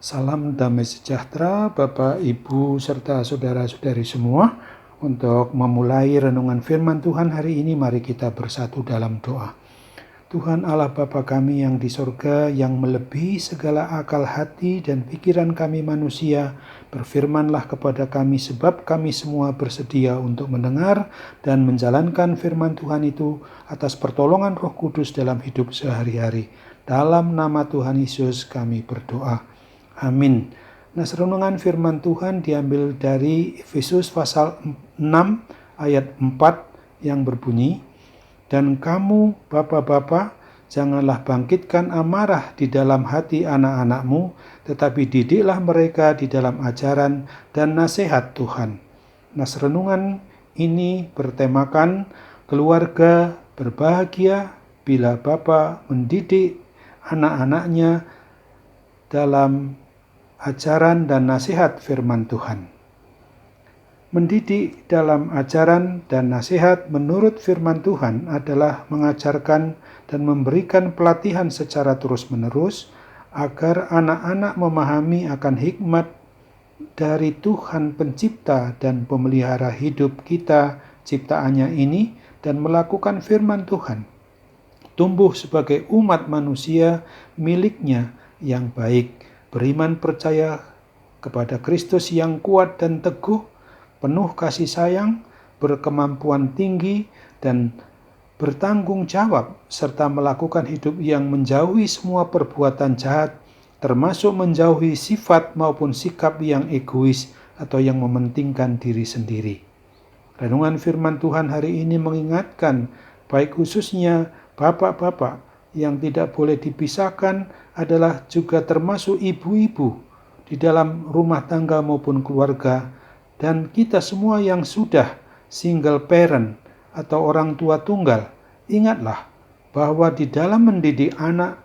Salam damai sejahtera Bapak, Ibu, serta saudara-saudari semua. Untuk memulai renungan firman Tuhan hari ini, mari kita bersatu dalam doa. Tuhan Allah Bapa kami yang di sorga, yang melebihi segala akal hati dan pikiran kami manusia, berfirmanlah kepada kami sebab kami semua bersedia untuk mendengar dan menjalankan firman Tuhan itu atas pertolongan Roh Kudus dalam hidup sehari-hari. Dalam nama Tuhan Yesus kami berdoa. Amin. Nah, renungan firman Tuhan diambil dari Efesus pasal 6 ayat 4 yang berbunyi, "Dan kamu, bapak-bapak, janganlah bangkitkan amarah di dalam hati anak-anakmu, tetapi didiklah mereka di dalam ajaran dan nasihat Tuhan." Nah, renungan ini bertemakan keluarga berbahagia bila bapa mendidik anak-anaknya dalam ajaran dan nasihat firman Tuhan. Mendidik dalam ajaran dan nasihat menurut firman Tuhan adalah mengajarkan dan memberikan pelatihan secara terus-menerus agar anak-anak memahami akan hikmat dari Tuhan pencipta dan pemelihara hidup kita ciptaannya ini dan melakukan firman Tuhan. Tumbuh sebagai umat manusia miliknya yang baik, beriman percaya kepada Kristus yang kuat dan teguh, penuh kasih sayang, berkemampuan tinggi, dan bertanggung jawab, serta melakukan hidup yang menjauhi semua perbuatan jahat, termasuk menjauhi sifat maupun sikap yang egois atau yang mementingkan diri sendiri. Renungan firman Tuhan hari ini mengingatkan, baik khususnya bapak-bapak, yang tidak boleh dipisahkan adalah juga termasuk ibu-ibu di dalam rumah tangga maupun keluarga, dan kita semua yang sudah single parent atau orang tua tunggal. Ingatlah bahwa di dalam mendidik anak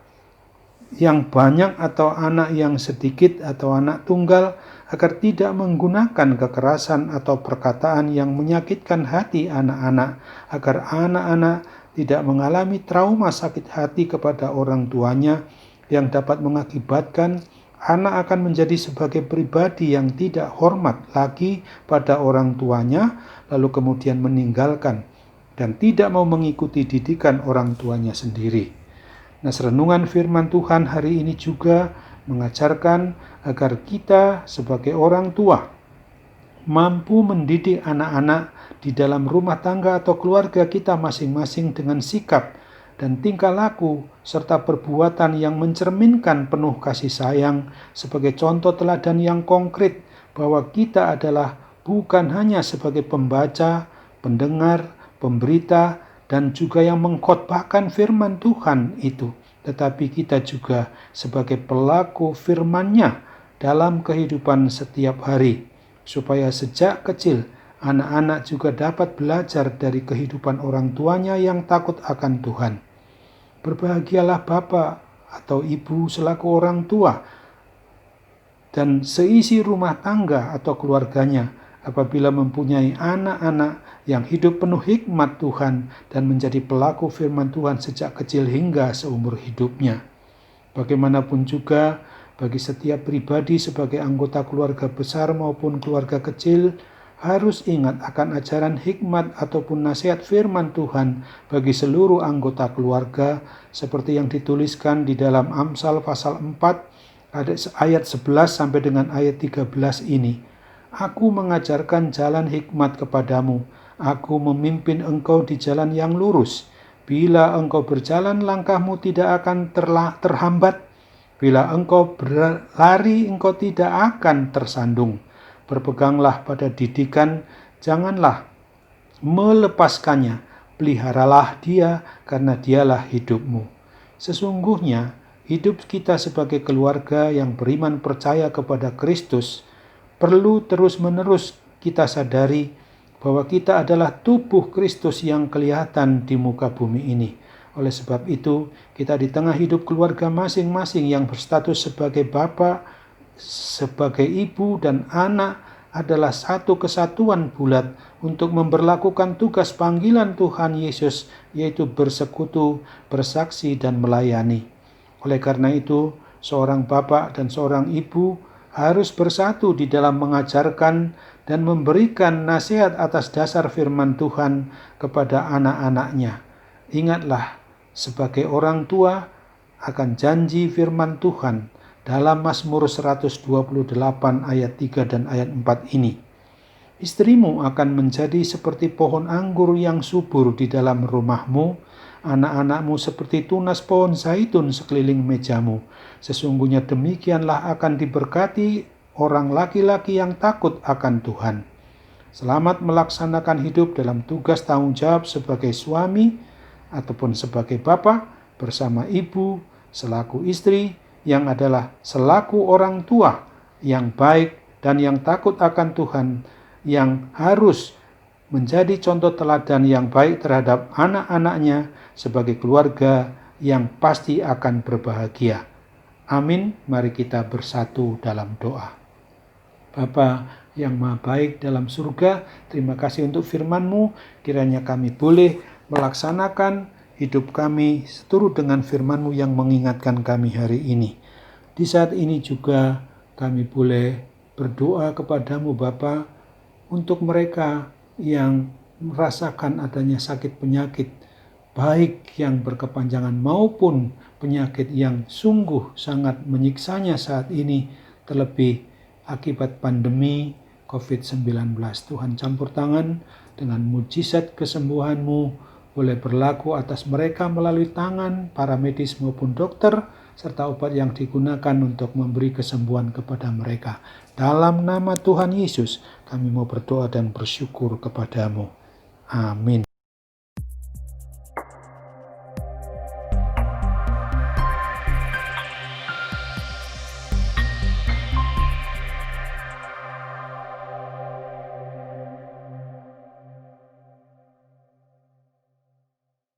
yang banyak atau anak yang sedikit atau anak tunggal, agar tidak menggunakan kekerasan atau perkataan yang menyakitkan hati anak-anak, agar anak-anak tidak mengalami trauma sakit hati kepada orang tuanya yang dapat mengakibatkan anak akan menjadi sebagai pribadi yang tidak hormat lagi pada orang tuanya, lalu kemudian meninggalkan dan tidak mau mengikuti didikan orang tuanya sendiri. Nah, renungan firman Tuhan hari ini juga mengajarkan agar kita sebagai orang tua mampu mendidik anak-anak di dalam rumah tangga atau keluarga kita masing-masing dengan sikap dan tingkah laku serta perbuatan yang mencerminkan penuh kasih sayang sebagai contoh teladan yang konkret bahwa kita adalah bukan hanya sebagai pembaca, pendengar, pemberita, dan juga yang mengkhotbahkan firman Tuhan itu, tetapi kita juga sebagai pelaku firman-Nya dalam kehidupan setiap hari, supaya sejak kecil anak-anak juga dapat belajar dari kehidupan orang tuanya yang takut akan Tuhan. Berbahagialah bapak atau ibu selaku orang tua dan seisi rumah tangga atau keluarganya apabila mempunyai anak-anak yang hidup penuh hikmat Tuhan dan menjadi pelaku firman Tuhan sejak kecil hingga seumur hidupnya. Bagaimanapun juga bagi setiap pribadi sebagai anggota keluarga besar maupun keluarga kecil harus ingat akan ajaran hikmat ataupun nasihat firman Tuhan bagi seluruh anggota keluarga seperti yang dituliskan di dalam Amsal pasal 4 ayat 11 sampai dengan ayat 13 ini. "Aku mengajarkan jalan hikmat kepadamu, aku memimpin engkau di jalan yang lurus. Bila engkau berjalan, langkahmu tidak akan terhambat. Bila engkau berlari, engkau tidak akan tersandung. Berpeganglah pada didikan, janganlah melepaskannya. Peliharalah dia, karena dialah hidupmu." Sesungguhnya, hidup kita sebagai keluarga yang beriman percaya kepada Kristus perlu terus-menerus kita sadari bahwa kita adalah tubuh Kristus yang kelihatan di muka bumi ini. Oleh sebab itu, kita di tengah hidup keluarga masing-masing yang berstatus sebagai bapak, sebagai ibu dan anak adalah satu kesatuan bulat untuk memberlakukan tugas panggilan Tuhan Yesus, yaitu bersekutu, bersaksi, dan melayani. Oleh karena itu, seorang bapak dan seorang ibu harus bersatu di dalam mengajarkan dan memberikan nasihat atas dasar firman Tuhan kepada anak-anaknya. Ingatlah, sebagai orang tua akan janji firman Tuhan dalam Mazmur 128 ayat 3 dan ayat 4 ini. Istrimu akan menjadi seperti pohon anggur yang subur di dalam rumahmu, anak-anakmu seperti tunas pohon zaitun sekeliling mejamu. Sesungguhnya demikianlah akan diberkati orang laki-laki yang takut akan Tuhan. Selamat melaksanakan hidup dalam tugas tanggung jawab sebagai suami ataupun sebagai bapa bersama ibu selaku istri yang adalah selaku orang tua yang baik dan yang takut akan Tuhan, yang harus menjadi contoh teladan yang baik terhadap anak-anaknya sebagai keluarga yang pasti akan berbahagia. Amin. Mari kita bersatu dalam doa. Bapa yang Maha Baik dalam surga, terima kasih untuk firman-Mu. Kiranya kami boleh melaksanakan hidup kami seturut dengan firman-Mu yang mengingatkan kami hari ini. Di saat ini juga kami boleh berdoa kepadamu Bapa, untuk mereka yang merasakan adanya sakit penyakit, baik yang berkepanjangan maupun penyakit yang sungguh sangat menyiksanya saat ini, terlebih akibat pandemi COVID-19. Tuhan campur tangan dengan mujizat kesembuhan-Mu boleh berlaku atas mereka melalui tangan para medis maupun dokter, serta obat yang digunakan untuk memberi kesembuhan kepada mereka. Dalam nama Tuhan Yesus, kami mau berdoa dan bersyukur kepadamu. Amin.